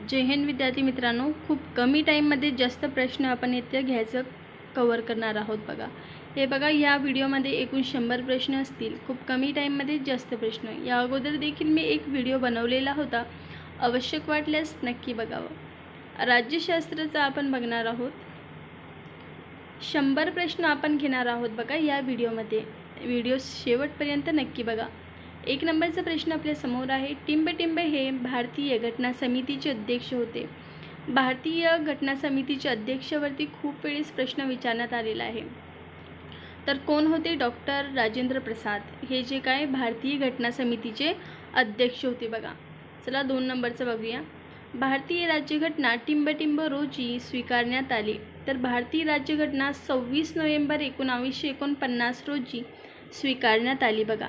जय हिंद विद्यार्थी मित्रांनो, खूप कमी टाईममध्ये जास्त प्रश्न आपण इथे घ्यायचं कव्हर करणार आहोत. बघा हे बघा, या व्हिडिओमध्ये एकूण 100 प्रश्न असतील. खूप कमी टाईममध्ये जास्त प्रश्न. या अगोदर देखील मी एक व्हिडिओ बनवलेला होता, आवश्यक वाटल्यास नक्की बघावं. राज्यशास्त्राचा आपण बघणार आहोत. 100 प्रश्न आपण घेणार आहोत बघा या व्हिडिओमध्ये. व्हिडिओ शेवटपर्यंत नक्की बघा. 1 नंबरचा प्रश्न आपल्या समोर आहे. टिंबटिंब हे भारतीय घटना समितीचे अध्यक्ष होते. भारतीय घटना समितीच्या अध्यक्षावरती खूप वेळेस प्रश्न विचारण्यात आलेला आहे. तर कोण होते? डॉक्टर राजेंद्र प्रसाद हे जे काय भारतीय घटना समितीचे अध्यक्ष होते बघा. चला 2 नंबरचं बघूया. भारतीय राज्यघटना टिंबटिंब रोजी स्वीकारण्यात आली. तर भारतीय राज्यघटना 26 नोव्हेंबर 1949 रोजी स्वीकारण्यात आली बघा.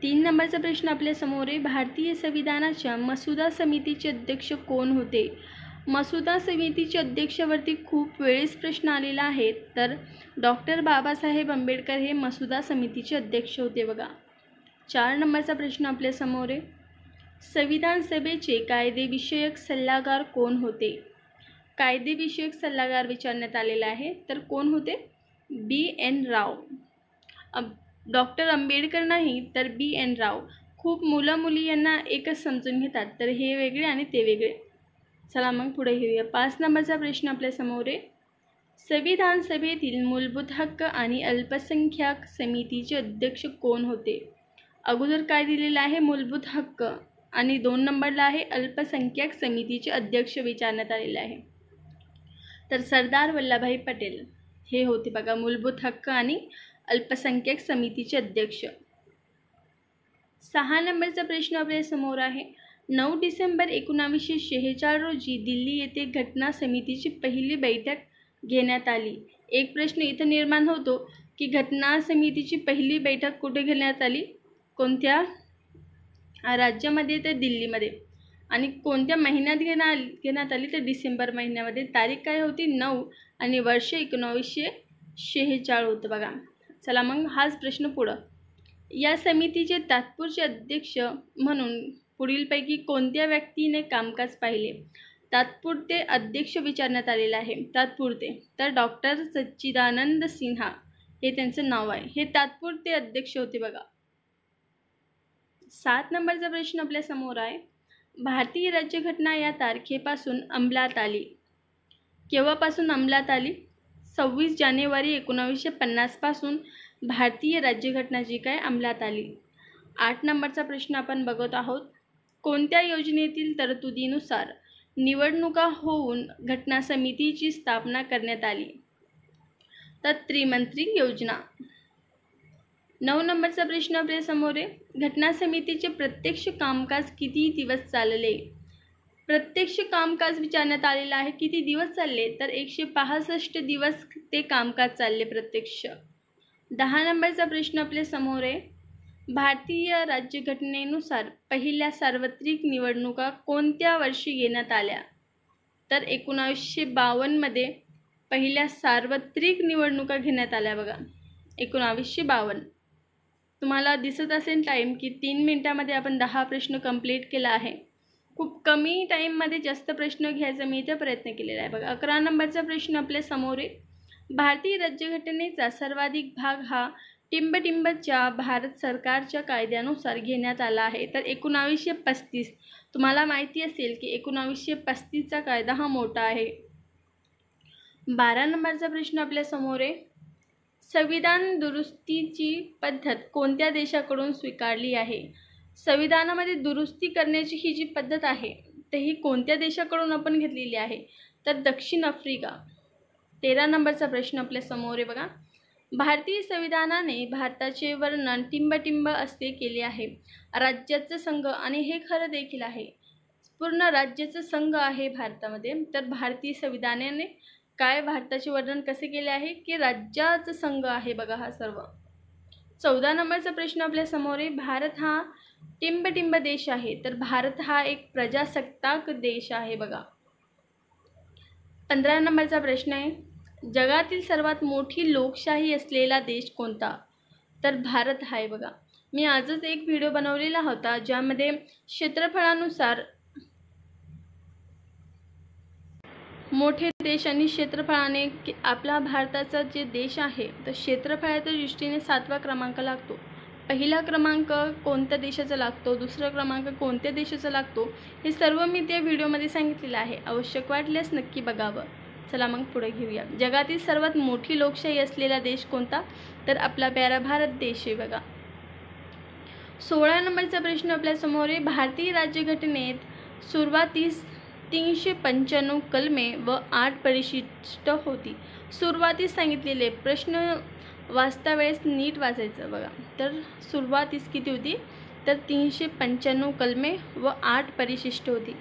3 नंबरचा प्रश्न आपल्या समोर आहे. भारतीय संविधानाच्या मसुदा समितीचे अध्यक्ष कोण होते? मसुदा समितीच्या अध्यक्षावरती खूप वेळेस प्रश्न आलेला आहे. तर डॉक्टर बाबासाहेब आंबेडकर हे मसुदा समितीचे अध्यक्ष होते बघा. 4 नंबरचा प्रश्न आपल्या समोर आहे. संविधान सभेचे कायदेविषयक सल्लागार कोण होते? कायदेविषयक सल्लागार विचारण्यात आलेला आहे. तर कोण होते? B.N. राव. डॉक्टर आंबेडकर नाही, तर B.N. राव. खूप मुलं मुली यांना एकच समजून घेतात, तर हे वेगळे आणि ते वेगळे. चला मग पुढे घेऊया. 5 नंबरचा प्रश्न आपल्या समोर आहे. संविधान सभेतील मूलभूत हक्क आणि अल्पसंख्याक समितीचे अध्यक्ष कोण होते? अगोदर काय दिलेलं आहे? मूलभूत हक्क, आणि 2 नंबरला आहे अल्पसंख्याक समितीचे अध्यक्ष विचारण्यात आलेले आहे. तर सरदार वल्लभभाई पटेल हे होते बघा मूलभूत हक्क आणि अल्पसंख्याक समितीचे अध्यक्ष. 6 नंबरचा प्रश्न आपल्या समोर आहे. 9 डिसेंबर 1946 रोजी दिल्ली येथे घटना समितीची पहिली बैठक घेण्यात आली. एक प्रश्न इथं निर्माण होतो की घटना समितीची पहिली बैठक कुठे घेण्यात आली? कोणत्या राज्यामध्ये? तर दिल्लीमध्ये. आणि कोणत्या महिन्यात घेण्यात आली? तर डिसेंबर महिन्यामध्ये. तारीख काय होती? 9 आणि वर्ष 1946 होतं बघा. चला मग हाच प्रश्न पुढं. या समितीचे तात्पुरते अध्यक्ष म्हणून पुढीलपैकी कोणत्या व्यक्तीने कामकाज पाहिले? तात्पुरते अध्यक्ष विचारण्यात आलेले आहे. तात्पुरते, तर डॉक्टर सच्चिदानंद सिन्हा हे त्यांचं नाव आहे. हे तात्पुरते अध्यक्ष होते बघा. 7 नंबरचा प्रश्न आपल्या समोर आहे. भारतीय राज्यघटना या तारखेपासून अंमलात आली. केव्हापासून अंमलात आली? 26 जानेवारी 1950 पासून भारतीय राज्यघटना जी काय अंमलात आली. 8 नंबरचा प्रश्न आपण बघत आहोत. कोणत्या योजनेतील तरतुदीनुसार निवडणुका होऊन घटना समितीची स्थापना करण्यात आली? तर त्रिमंत्री योजना. 9 नंबरचा प्रश्न आपल्या समोर आहे. घटना समितीचे प्रत्यक्ष कामकाज किती दिवस चालले? प्रत्यक्ष कामकाज विचारण्यात आलेलं आहे. किती दिवस चालले? तर 165 दिवस ते कामकाज चालले प्रत्यक्ष. 10 नंबरचा प्रश्न आपल्या समोर आहे. भारतीय राज्यघटनेनुसार पहिल्या सार्वत्रिक निवडणुका कोणत्या वर्षी घेण्यात आल्या? तर 1952 मध्ये पहिल्या सार्वत्रिक निवडणुका घेण्यात आल्या बघा. 1952. तुम्हाला दिसत असेल टाईम की 3 मिनिटामध्ये आपण 10 प्रश्न कंप्लीट केला आहे. खूप कमी टाईममध्ये जास्त प्रश्न घ्यायचा मी इथे प्रयत्न केलेला आहे बघा. 11 नंबरचा प्रश्न आपल्या समोर आहे. भारतीय राज्यघटनेचा सर्वाधिक भाग हा टिंबटिंबच्या भारत सरकारच्या कायद्यानुसार घेण्यात आला आहे. तर 1935. तुम्हाला माहिती असेल की 1935चा कायदा हा मोठा आहे. 12 नंबरचा प्रश्न आपल्या समोर आहे. संविधान दुरुस्तीची पद्धत कोणत्या देशाकडून स्वीकारली आहे? संविधानामध्ये दुरुस्ती करण्याची ही जी पद्धत आहे तर ही कोणत्या देशाकडून आपण घेतलेली आहे? तर दक्षिण आफ्रिका. 13 नंबरचा प्रश्न आपल्या समोर आहे बघा. भारतीय संविधानाने भारताचे वर्णन टिंबटिंब असे केले आहे. राज्याचा संघ, आणि हे खरं देखील आहे, पूर्ण राज्याचा संघ आहे भारतामध्ये. तर भारतीय संविधानाने काय भारताचे वर्णन कसे केले आहे की राज्याचा संघ आहे बघा हा सर्व. 14 नंबरचा प्रश्न आपल्या समोर आहे. भारत हा टिंबटिंब देश आहे. तर भारत हा एक प्रजासत्ताक देश आहे बघा. 15 नंबरचा प्रश्न आहे. जगातील सर्वात मोठी लोकशाही असलेला देश कोणता? तर भारत आहे बघा. मी आजच एक व्हिडिओ बनवलेला होता ज्यामध्ये क्षेत्रफळानुसार मोठे देश आणि क्षेत्रफळाने आपला भारताचा जे देश आहे तर क्षेत्रफळाच्या दृष्टीने 7वा क्रमांक लागतो. पहिला क्रमांक कोणत्या देशाचा लागतो, दुसरा क्रमांक कोणत्या देशाचा लागतो, हे सर्व मी त्या व्हिडिओमध्ये सांगितलेलं आहे. आवश्यक वाटल्यास नक्की बघावं. चला मग पुढे घेऊया. जगातील सर्वात मोठी लोकशाही असलेला देश कोणता, तर आपला प्यारा भारत देश आहे बघा. 16 नंबरचा प्रश्न आपल्यासमोर आहे. भारतीय राज्यघटनेत सुरुवातीस 395 कलमे व 8 परिशिष्ट होती. सुरुवातीस सांगितलेले प्रश्न वाचता वेळेस नीट वाचायचं बघा. तर सुरुवातीस किती होती, तर 395 कलमे व 8 परिशिष्ट होती.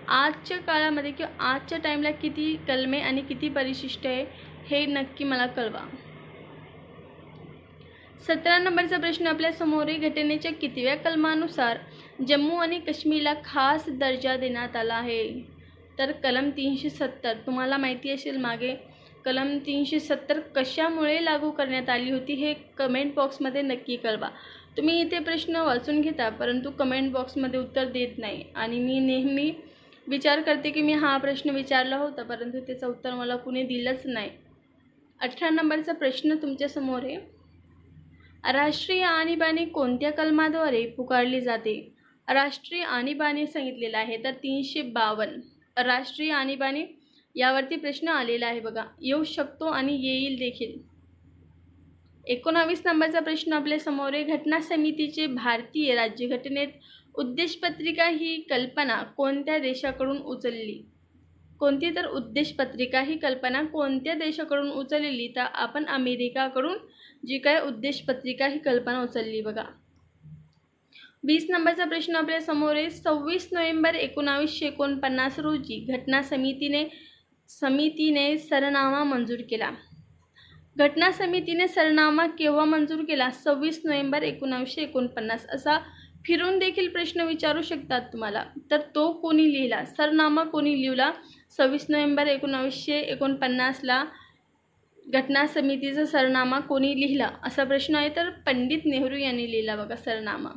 आजच्या काळामध्ये किंवा आजच्या टाईमला किती कलमे आणि किती परिशिष्ट आहे हे नक्की मला कळवा. 17 नंबरचा प्रश्न आपल्यासमोर आहे. घटनेच्या कितव्या कलमानुसार जम्मू आणि काश्मीरला खास दर्जा देण्यात आला आहे, तर कलम 370. तुम्हाला माहिती असेल मागे कलम 370 कशामुळे लागू करण्यात आली होती हे कमेंट बॉक्समध्ये नक्की कळवा. तुम्ही इथे प्रश्न वाचून घेता परंतु कमेंट बॉक्समध्ये उत्तर देत नाही आणि मी नेहमी विचार करते की मी हा प्रश्न विचारला होता परंतु त्याचं उत्तर मला कुणी दिलंच नाही. 18 नंबरचा प्रश्न तुमच्यासमोर आहे. राष्ट्रीय आणीबाणी कोणत्या कलमाद्वारे पुकारली जाते. राष्ट्रीय आणीबाणी सांगितलेलं आहे तर 352. राष्ट्रीय आणीबाणी यावरती प्रश्न आलेला आहे बघा. येऊ शकतो आणि येईल देखील. 19 नंबरचा प्रश्न आपल्यासमोर आहे. घटना समितीचे भारतीय राज्यघटनेत उद्देशपत्रिका ही कल्पना कोणत्या देशाकडून उचलली. कोणती, तर उद्देशपत्रिका ही कल्पना कोणत्या देशाकडून उचललेली, तर आपण अमेरिकाकडून जी काय उद्देशपत्रिका ही कल्पना उचलली बघा. 20 नंबरचा प्रश्न आपल्यासमोर आहे. 26 नोव्हेंबर 1949 रोजी घटना समितीने सरनामा मंजूर केला. घटना समितीने सरनामा केव्हा मंजूर केला. 26 नोव्हेंबर 1949. असा फिरून देखील प्रश्न विचारू शकतात तुम्हाला. तर तो कोणी लिहिला, सरनामा कोणी लिहिला 26 नोव्हेंबर 1949ला घटना समितीचा सरनामा कोणी लिहिला असा प्रश्न आहे. तर पंडित नेहरू यांनी लिहिला बघा सरनामा.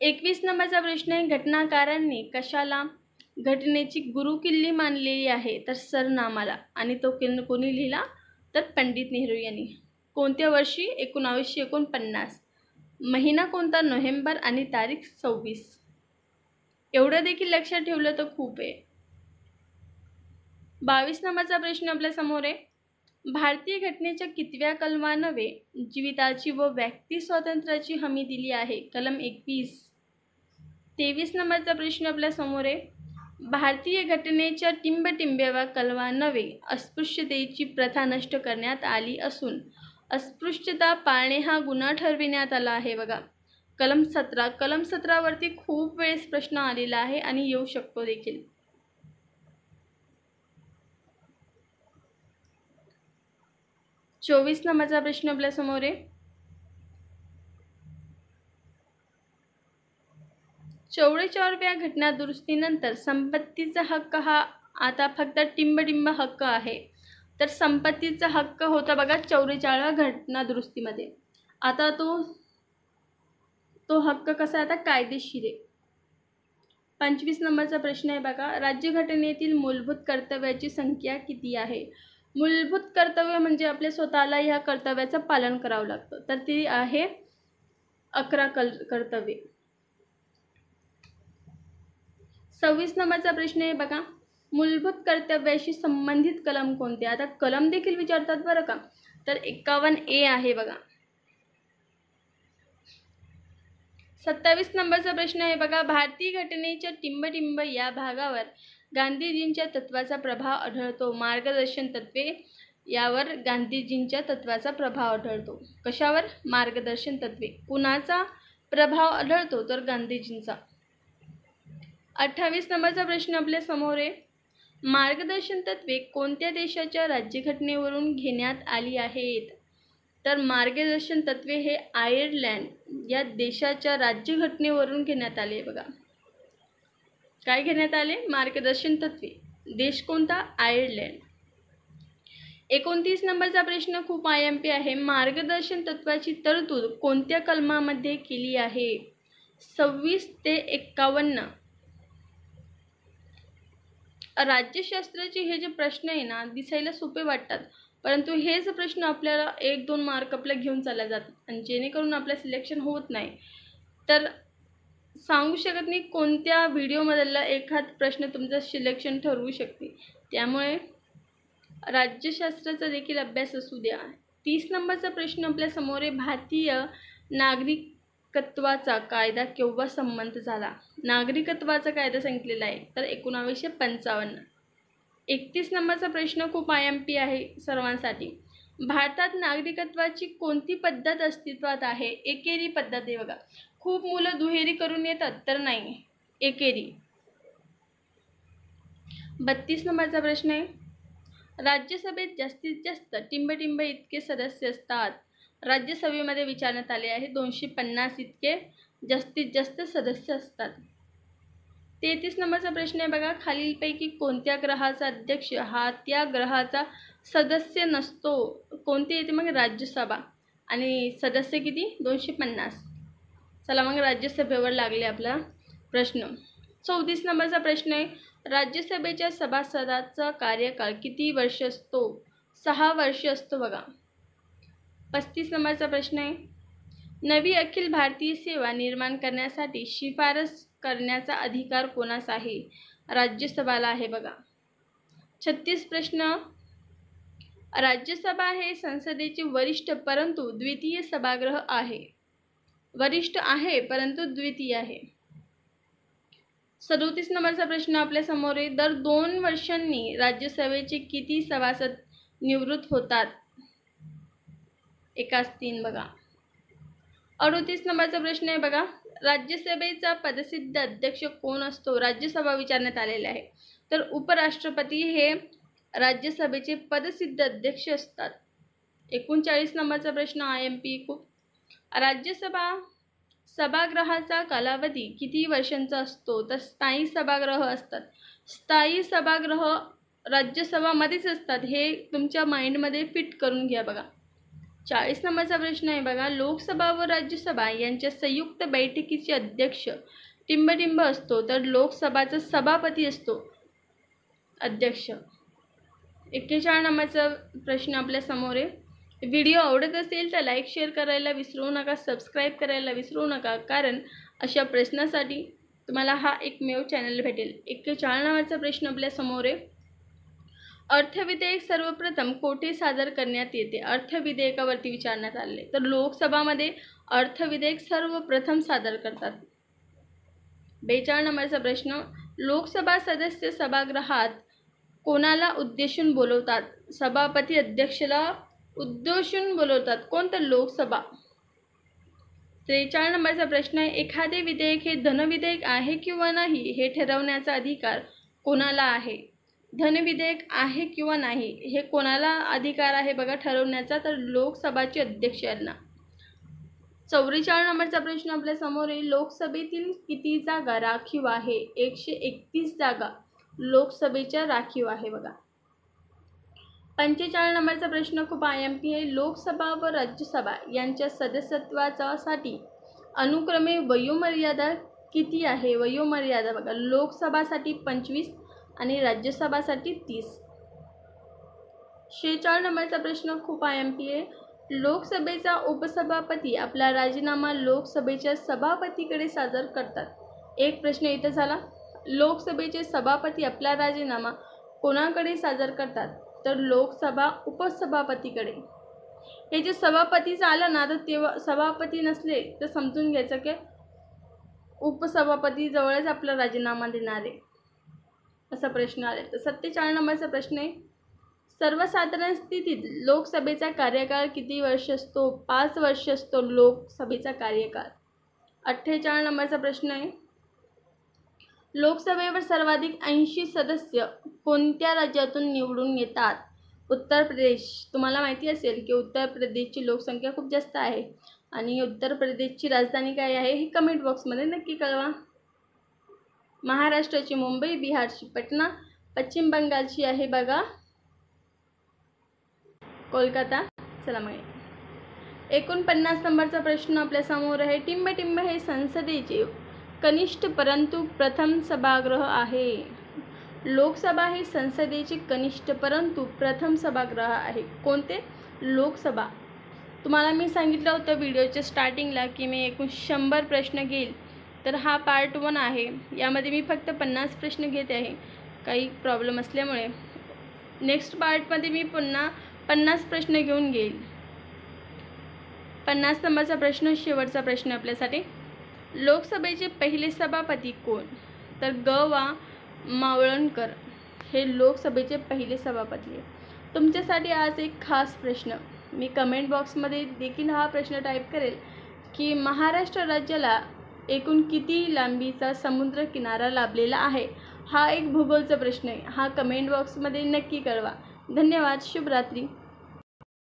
21 नंबरचा प्रश्न आहे. घटनाकारांनी कशाला घटनेची गुरुकिल्ली मानलेली आहे, तर सरनामाला. आणि तो कोणी लिहिला, तर पंडित नेहरू यांनी. कोणत्या वर्षी 1949. महिना कोणता, नोव्हेंबर आणि तारीख 26. एवढं देखील लक्षात ठेवलं तर खूप आहे. 22 नंबरचा प्रश्न आपल्यासमोर आहे. भारतीय घटनेच्या कितव्या कलमान्वये जीविताची व व्यक्ती स्वातंत्र्याची हमी दिली आहे. कलम 21. 23 नंबरचा प्रश्न आपल्यासमोर आहे. भारतीय घटनेच्या टिंबटिंब्याव्या कलमान्वये अस्पृश्यतेची प्रथा नष्ट करण्यात आली असून अस्पृश्यता पाळणे हा गुन्हा ठरविण्यात आला आहे बघा. कलम 17. कलम 17 वरती खूप वेळेस प्रश्न आलेला आहे आणि येऊ शकतो देखील. 24 नंबरचा प्रश्न आपल्यासमोर आहे. 44व्या घटना दुरुस्तीनंतर संपत्तीचा हक्क हा आता फक्त टिंबटिंब हक्क आहे. तर संपत्तीचा हक्क होता बघा 44व्या घटना दुरुस्तीमध्ये. आता तो हक्क कसा आता कायदेशीर आहे. 25 नंबरचा प्रश्न आहे बघा. राज्यघटनेतील मूलभूत कर्तव्याची संख्या किती आहे. मूलभूत कर्तव्य म्हणजे आपल्या स्वतःला ह्या कर्तव्याचं पालन करावं लागतं, तर ती आहे 11 कर्तव्ये. 26 नंबरचा प्रश्न आहे बघा. मूलभूत कर्तव्याशी संबंधित कलम कोणते. आता कलम देखील विचारतात बरं का. तर 51A आहे बघा. 27 नंबरचा प्रश्न आहे बघा. भारतीय घटनेच्या टिंबटिंब या भागावर गांधीजींच्या तत्वाचा प्रभाव आढळतो. मार्गदर्शन तत्वे यावर गांधीजींच्या तत्वाचा प्रभाव आढळतो. कशावर, मार्गदर्शन तत्वे. कुणाचा प्रभाव आढळतो, तर गांधीजींचा. 28 नंबरचा प्रश्न आपल्या समोर आहे. मार्गदर्शन तत्वे कोणत्या देशाच्या राज्यघटनेवरून घेण्यात आली आहेत. तर मार्गदर्शन तत्वे हे आयर्लंड या देशाच्या राज्यघटनेवरून घेण्यात आले बघा. काय घेण्यात आले, मार्गदर्शन तत्वे. देश कोणता, आयर्लंड. 29 नंबरचा प्रश्न खूप IMP आहे. मार्गदर्शन तत्वाची तरतूद कोणत्या कलमामध्ये केली आहे. 26 ते 51. राज्यशास्त्राचे हे जे प्रश्न आहे ना, दिसायला सोपे वाटतात, परंतु हेच प्रश्न आपल्याला 1-2 मार्क आपल्या घेऊन चालले जातात आणि जेणेकरून आपलं सिलेक्शन होत नाही. तर सांगू शकत नाही कोणत्या व्हिडिओमधला एखाद प्रश्न तुमचं सिलेक्शन ठरवू शकते. त्यामुळे राज्यशास्त्राचा देखील अभ्यास असू द्या. 30 नंबरचा प्रश्न आपल्या समोर आहे. भारतीय नागरिकत्वाचा कायदा केव्हा संमत झाला? नागरिकत्वाचा कायदा सांगितलेला आहे तर 1955. 31 नंबरचा प्रश्न खूप IMP आहे सर्वांसाठी. भारतात नागरिकत्वाची कोणती पद्धत अस्तित्वात आहे? एकेरी पद्धत आहे बघा. खूप मुलं दुहेरी करून येतात तर नाही, एकेरी. 32 नंबरचा प्रश्न आहे. राज्यसभेत जास्तीत जास्त टिंब इतके सदस्य असतात. राज्यसभेमध्ये विचारण्यात आले आहे 250 इतके जास्तीत जास्त सदस्य असतात. 33 नंबरचा प्रश्न आहे बघा. खालीलपैकी कोणत्या ग्रहाचा अध्यक्ष हा त्या ग्रहाचा सदस्य नसतो? कोणते येते मग? राज्यसभा. आणि सदस्य किती? 250. चला मग राज्यसभेवर लागले आपला प्रश्न. 34 नंबरचा प्रश्न आहे. राज्यसभेच्या सभासदाचा कार्यकाळ किती वर्ष असतो? 6 वर्ष असतो बघा. 35 नंबरचा प्रश्न आहे. नवी अखिल भारतीय सेवा निर्माण करण्यासाठी शिफारस करण्याचा अधिकार कोणास आहे? राज्यसभाला आहे बघा. 36 प्रश्न. राज्यसभा हे संसदेचे वरिष्ठ परंतु द्वितीय सभागृह आहे. वरिष्ठ आहे परंतु द्वितीय आहे. 37 नंबरचा प्रश्न आपल्या समोर आहे. दर 2 वर्षांनी राज्यसभेचे किती सभासद निवृत्त होतात? 3 बघा. 38 नंबरचा प्रश्न आहे बघा. राज्यसभेचा पदसिद्ध अध्यक्ष कोण असतो? राज्यसभा विचारण्यात आलेले आहे तर उपराष्ट्रपती हे राज्यसभेचे पदसिद्ध अध्यक्ष असतात. 39 नंबरचा प्रश्न IMP खूप. राज्यसभा सभागृहाचा कालावधी किती वर्षांचा असतो? तर स्थायी सभागृह असतात. स्थायी सभागृह राज्यसभामध्येच असतात, हे तुमच्या माइंडमध्ये फिट करून घ्या बघा. 40 नंबरचा प्रश्न आहे बघा. लोकसभा व राज्यसभा यांच्या संयुक्त बैठकीचे अध्यक्ष टिंब असतो तर लोकसभाचा सभापती असतो अध्यक्ष. 41 नंबरचा प्रश्न आपल्या समोर आहे. व्हिडिओ आवडत असेल तर लाईक शेअर करायला विसरू नका, सबस्क्राईब करायला विसरू नका, कारण अशा प्रश्नासाठी तुम्हाला हा एकमेव चॅनल भेटेल. 41 नंबरचा प्रश्न आपल्या समोर आहे. अर्थविधेयक सर्वप्रथम कोठे सादर करण्यात येते? अर्थविधेयकावरती विचारण्यात आले तर लोकसभामध्ये अर्थविधेयक सर्वप्रथम सादर करतात. 42 नंबरचा प्रश्न. लोकसभा सदस्य सभागृहात कोणाला उद्देशून बोलवतात? सभापती अध्यक्षला उद्देशून बोलवतात. कोणतं? लोकसभा. 43 नंबरचा प्रश्न आहे. एखादे विधेयक हे धनविधेयक आहे किंवा नाही हे ठरवण्याचा अधिकार कोणाला आहे? धनविधेयक आहे किंवा नाही हे कोणाला अधिकार आहे बघा ठरवण्याचा? तर लोकसभाचे अध्यक्ष यांना. 44 नंबरचा प्रश्न आपल्या समोर आहे. लोकसभेतील किती जागा राखीव आहे? 131 जागा लोकसभेच्या राखीव आहे बघा. 45 नंबरचा प्रश्न खूप IMP आहे. लोकसभा व राज्यसभा यांच्या सदस्यत्वासाठी अनुक्रमे वयोमर्यादा किती आहे? वयोमर्यादा बघा. लोकसभासाठी 25 आणि राज्यसभासाठी 30. 46 नंबरचा प्रश्न खूप IMP आहे. लोकसभेचा उपसभापती आपला राजीनामा लोकसभेच्या सभापतीकडे सादर करतात. एक प्रश्न इथं झाला. लोकसभेचे सभापती आपला राजीनामा कोणाकडे सादर करतात? तर लोकसभा उपसभापतीकडे. हे जे सभापतीचं आलं ना तर तेव्हा सभापती नसले तर समजून घ्यायचं की उपसभापती जवळच आपला राजीनामा देणार आहे, असा प्रश्न आला. तर 47 नंबरचा प्रश्न आहे. सर्वसाधारण स्थितीत लोकसभेचा कार्यकाळ किती वर्ष असतो? 5 वर्ष असतो लोकसभेचा कार्यकाळ. 48 नंबरचा प्रश्न आहे. लोकसभेवर सर्वाधिक 80 सदस्य कोणत्या राज्यातून निवडून येतात? उत्तर प्रदेश. तुम्हाला माहिती असेल की उत्तर प्रदेशची लोकसंख्या खूप जास्त आहे आणि उत्तर प्रदेशची राजधानी काय आहे हे कमेंट बॉक्समध्ये नक्की कळवा. महाराष्ट्राची मुंबई, बिहारची पटना, पश्चिम बंगालची आहे बघा कोलकाता. चला मग 49 नंबरचा प्रश्न आपल्या समोर आहे. टिंब हे संसदेचे कनिष्ठ परंतु प्रथम सभागृह आहे. लोकसभा हे संसदेचे कनिष्ठ परंतु प्रथम सभागृह आहे. कोणते? लोकसभा. तुम्हाला मी सांगितलं होतं व्हिडिओच्या स्टार्टिंगला की मी एकूण 100 प्रश्न घेईल. तर हा पार्ट 1 आहे. यामध्ये मी फक्त 50 प्रश्न घेत आहे काही प्रॉब्लेम असल्यामुळे. नेक्स्ट पार्टमध्ये मी पुन्हा 50 प्रश्न घेऊन घेईल. 50 नंबरचा प्रश्न, शेवटचा प्रश्न आपल्यासाठी. लोकसभेचे पहिले सभापती कोण? तर ग. मावळणकर हे लोकसभेचे पहिले सभापती आहे. तुमच्यासाठी आज एक खास प्रश्न. मी कमेंट बॉक्समध्ये देखील हा प्रश्न टाईप करेल की महाराष्ट्र राज्याला एकूण किती लांबीचा समुद्र किनारा लाभलेला आहे. हा एक भूगोलचा प्रश्न आहे. हा कमेंट बॉक्समध्ये नक्की कळवा. धन्यवाद. शुभरात्री.